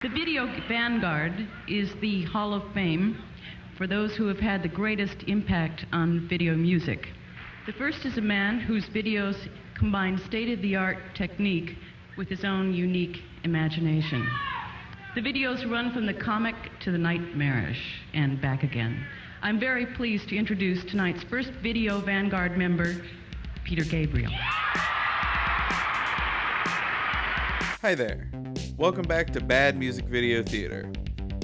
The video Vanguard is the Hall of Fame for those who have had the greatest impact on video music. The first is a man whose videos combine state-of-the-art technique with his own unique imagination. The videos run from the comic to the nightmarish and back again. I'm very pleased to introduce tonight's first video Vanguard member, Peter Gabriel. Hi there. Welcome back to Bad Music Video Theater.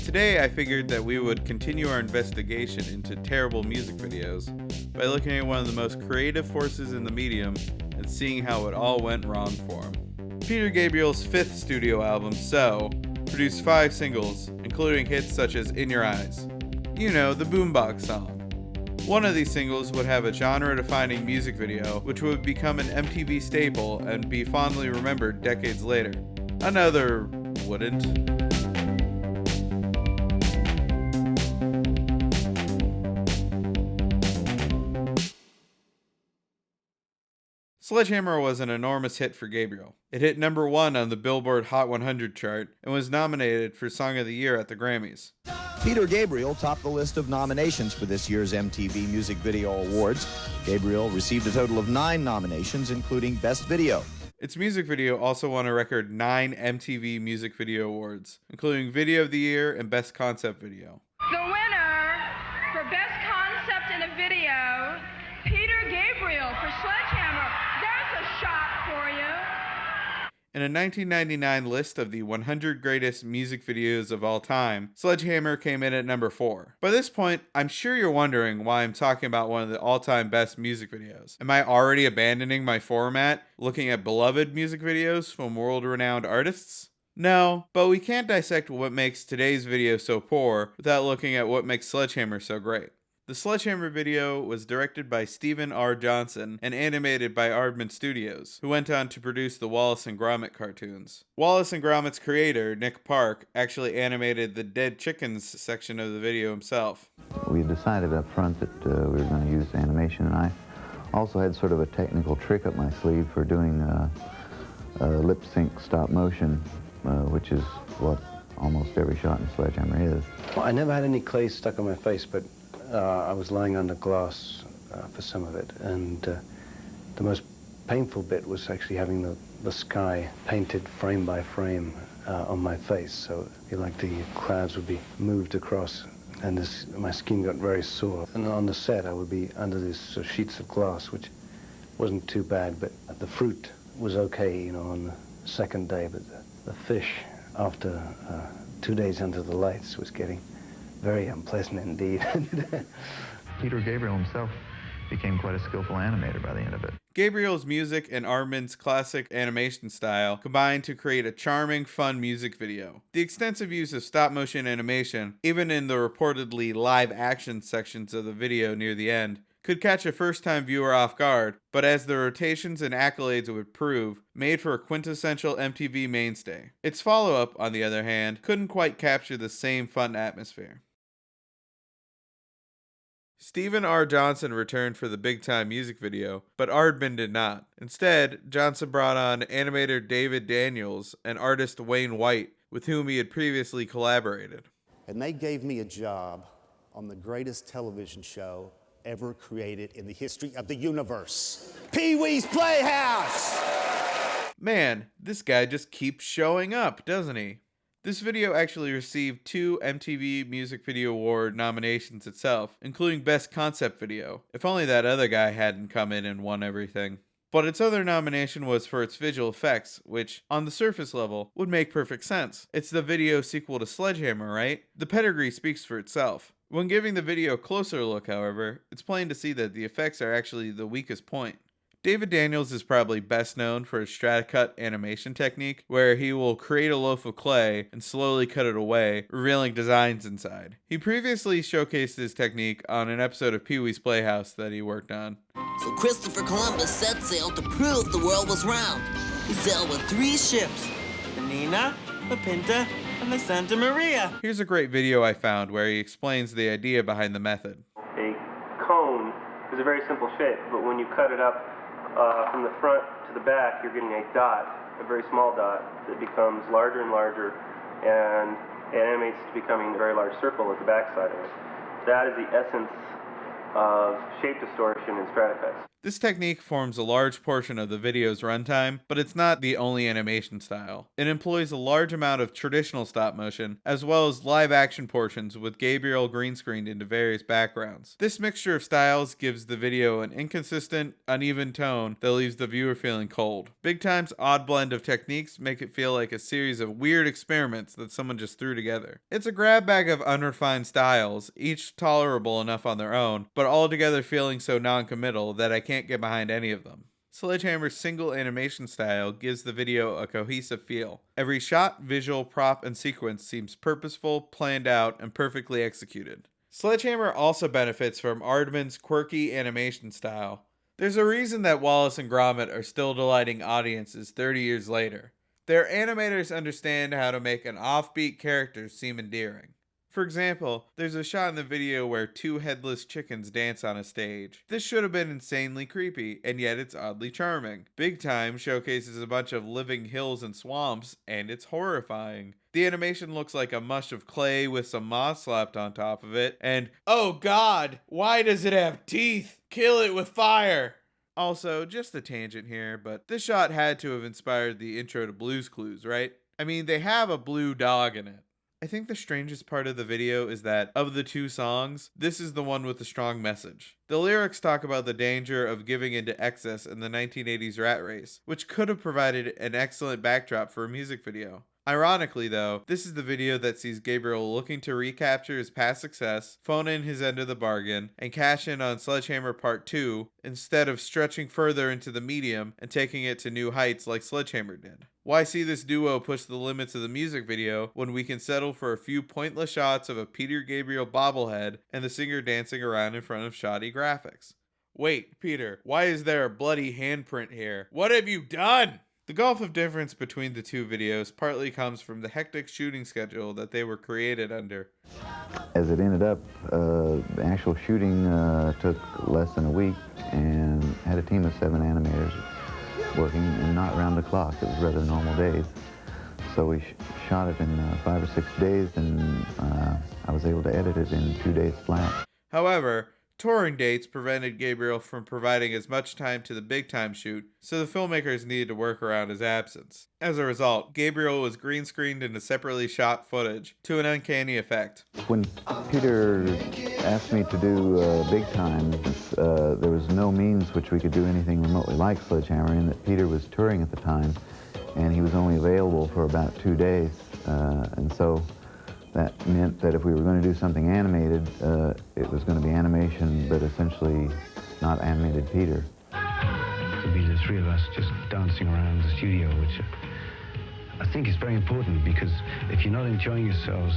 Today I figured that we would continue our investigation into terrible music videos by looking at one of the most creative forces in the medium and seeing how it all went wrong for him. Peter Gabriel's fifth studio album, So, produced 5 singles, including hits such as In Your Eyes. You know, the boombox song. One of these singles would have a genre-defining music video, which would become an MTV staple and be fondly remembered decades later. Another wouldn't. Sledgehammer was an enormous hit for Gabriel. It hit number 1 on the Billboard Hot 100 chart and was nominated for Song of the Year at the Grammys. Peter Gabriel topped the list of nominations for this year's MTV Music Video Awards. Gabriel received a total of 9 nominations, including Best Video. Its music video also won a record 9 MTV Music Video Awards, including Video of the Year and Best Concept Video. The winner for Best Concept in a Video, Peter Gabriel for Sledgehammer. There's a shot for you. In a 1999 list of the 100 greatest music videos of all time, Sledgehammer came in at number 4. By this point, I'm sure you're wondering why I'm talking about one of the all-time best music videos. Am I already abandoning my format, looking at beloved music videos from world-renowned artists? No, but we can't dissect what makes today's video so poor without looking at what makes Sledgehammer so great. The Sledgehammer video was directed by Stephen R. Johnson and animated by Aardman Studios, who went on to produce the Wallace and Gromit cartoons. Wallace and Gromit's creator, Nick Park, actually animated the Dead Chickens section of the video himself. We decided up front that we were going to use animation, and I also had sort of a technical trick up my sleeve for doing lip sync stop motion, which is what almost every shot in Sledgehammer is. Well, I never had any clay stuck on my face, but I was lying under glass for some of it, and the most painful bit was actually having the sky painted frame by frame on my face. So I feel like the clouds would be moved across, and my skin got very sore. And on the set, I would be under these sheets of glass, which wasn't too bad, but the fruit was okay, you know, on the second day, but the fish, after 2 days under the lights, was getting very unpleasant indeed. Peter Gabriel himself became quite a skillful animator by the end of it. Gabriel's music and Aardman's classic animation style combined to create a charming, fun music video. The extensive use of stop-motion animation, even in the reportedly live-action sections of the video near the end, could catch a first-time viewer off guard, but as the rotations and accolades would prove, made for a quintessential MTV mainstay. Its follow-up, on the other hand, couldn't quite capture the same fun atmosphere. Stephen R. Johnson returned for the big-time music video, but Aardman did not. Instead, Johnson brought on animator David Daniels and artist Wayne White, with whom he had previously collaborated. And they gave me a job on the greatest television show ever created in the history of the universe. Pee-wee's Playhouse! Man, this guy just keeps showing up, doesn't he? This video actually received 2 MTV Music Video Award nominations itself, including Best Concept Video. If only that other guy hadn't come in and won everything. But its other nomination was for its visual effects, which, on the surface level, would make perfect sense. It's the video sequel to Sledgehammer, right? The pedigree speaks for itself. When giving the video a closer look, however, it's plain to see that the effects are actually the weakest point. David Daniels is probably best known for his Strata-Cut animation technique, where he will create a loaf of clay and slowly cut it away, revealing designs inside. He previously showcased his technique on an episode of Pee-wee's Playhouse that he worked on. So Christopher Columbus set sail to prove the world was round. He sailed with 3 ships, the Nina, the Pinta, and the Santa Maria. Here's a great video I found where he explains the idea behind the method. A cone is a very simple shape, but when you cut it up from the front to the back, you're getting a dot, a very small dot, that becomes larger and larger and it animates to becoming a very large circle at the backside of it. That is the essence of shape distortion in Strata-Cuts. This technique forms a large portion of the video's runtime, but it's not the only animation style. It employs a large amount of traditional stop motion, as well as live action portions with Gabriel green screened into various backgrounds. This mixture of styles gives the video an inconsistent, uneven tone that leaves the viewer feeling cold. Big Time's odd blend of techniques make it feel like a series of weird experiments that someone just threw together. It's a grab bag of unrefined styles, each tolerable enough on their own, but all together feeling so non-committal that I can't get behind any of them. Sledgehammer's single animation style gives the video a cohesive feel. Every shot, visual, prop, and sequence seems purposeful, planned out, and perfectly executed. Sledgehammer also benefits from Aardman's quirky animation style. There's a reason that Wallace and Gromit are still delighting audiences 30 years later. Their animators understand how to make an offbeat character seem endearing. For example, there's a shot in the video where two headless chickens dance on a stage. This should have been insanely creepy, and yet it's oddly charming. Big Time showcases a bunch of living hills and swamps, and it's horrifying. The animation looks like a mush of clay with some moss slapped on top of it, and oh god, why does it have teeth? Kill it with fire! Also, just a tangent here, but this shot had to have inspired the intro to Blue's Clues, right? I mean, they have a blue dog in it. I think the strangest part of the video is that, of the two songs, this is the one with the strong message. The lyrics talk about the danger of giving into excess in the 1980s rat race, which could have provided an excellent backdrop for a music video. Ironically, though, this is the video that sees Gabriel looking to recapture his past success, phone in his end of the bargain, and cash in on Sledgehammer Part 2, instead of stretching further into the medium and taking it to new heights like Sledgehammer did. Why see this duo push the limits of the music video when we can settle for a few pointless shots of a Peter Gabriel bobblehead and the singer dancing around in front of shoddy graphics? Wait, Peter, why is there a bloody handprint here? What have you done? The gulf of difference between the two videos partly comes from the hectic shooting schedule that they were created under. As it ended up, the actual shooting took less than a week and had a team of 7 animators working, and not round the clock. It was rather normal days. So we shot it in 5 or 6 days, and I was able to edit it in 2 days flat. However, touring dates prevented Gabriel from providing as much time to the Big Time shoot, so the filmmakers needed to work around his absence. As a result, Gabriel was green screened into separately shot footage to an uncanny effect. When Peter asked me to do Big Time, there was no means which we could do anything remotely like Sledgehammer, in that Peter was touring at the time, and he was only available for about 2 days, and so that meant that if we were going to do something animated, it was going to be animation, but essentially not animated Peter. To be the 3 of us just dancing around the studio, which I think is very important, because if you're not enjoying yourselves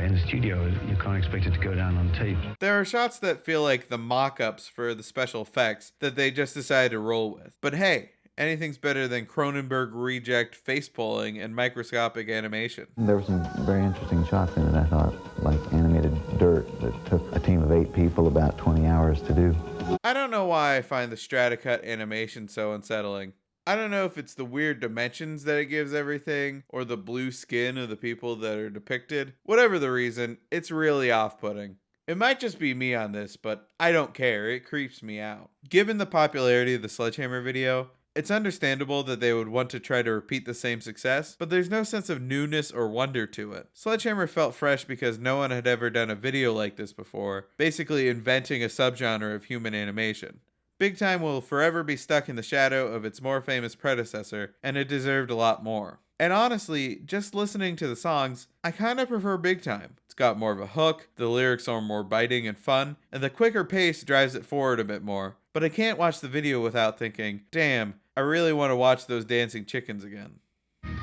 in the studio, you can't expect it to go down on tape. There are shots that feel like the mock-ups for the special effects that they just decided to roll with. But hey, anything's better than Cronenberg reject face-pulling and microscopic animation. There were some very interesting shots in it, I thought, like animated dirt that took a team of 8 people about 20 hours to do. I don't know why I find the Strata-Cut animation so unsettling. I don't know if it's the weird dimensions that it gives everything, or the blue skin of the people that are depicted. Whatever the reason, it's really off-putting. It might just be me on this, but I don't care, it creeps me out. Given the popularity of the Sledgehammer video, it's understandable that they would want to try to repeat the same success, but there's no sense of newness or wonder to it. Sledgehammer felt fresh because no one had ever done a video like this before, basically inventing a subgenre of human animation. Big Time will forever be stuck in the shadow of its more famous predecessor, and it deserved a lot more. And honestly, just listening to the songs, I kinda prefer Big Time. It's got more of a hook, the lyrics are more biting and fun, and the quicker pace drives it forward a bit more. But I can't watch the video without thinking, damn, I really want to watch those dancing chickens again.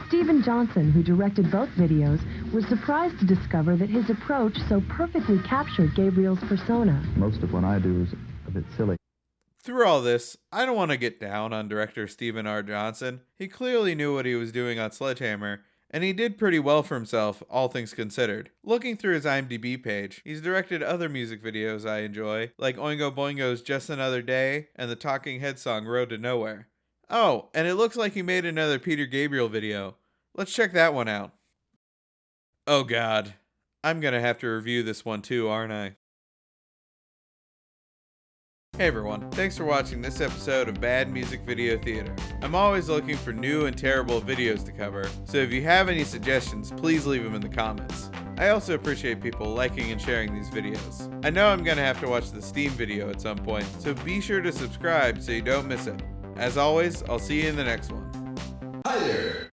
Stephen Johnson, who directed both videos, was surprised to discover that his approach so perfectly captured Gabriel's persona. Most of what I do is a bit silly. Through all this, I don't want to get down on director Stephen R. Johnson. He clearly knew what he was doing on Sledgehammer, and he did pretty well for himself, all things considered. Looking through his IMDb page, he's directed other music videos I enjoy, like Oingo Boingo's Just Another Day and the Talking Heads song Road to Nowhere. Oh, and it looks like he made another Peter Gabriel video. Let's check that one out. Oh god. I'm gonna have to review this one too, aren't I? Hey everyone, thanks for watching this episode of Bad Music Video Theater. I'm always looking for new and terrible videos to cover, so if you have any suggestions, please leave them in the comments. I also appreciate people liking and sharing these videos. I know I'm gonna have to watch the Steam video at some point, so be sure to subscribe so you don't miss it. As always, I'll see you in the next one. Hi there!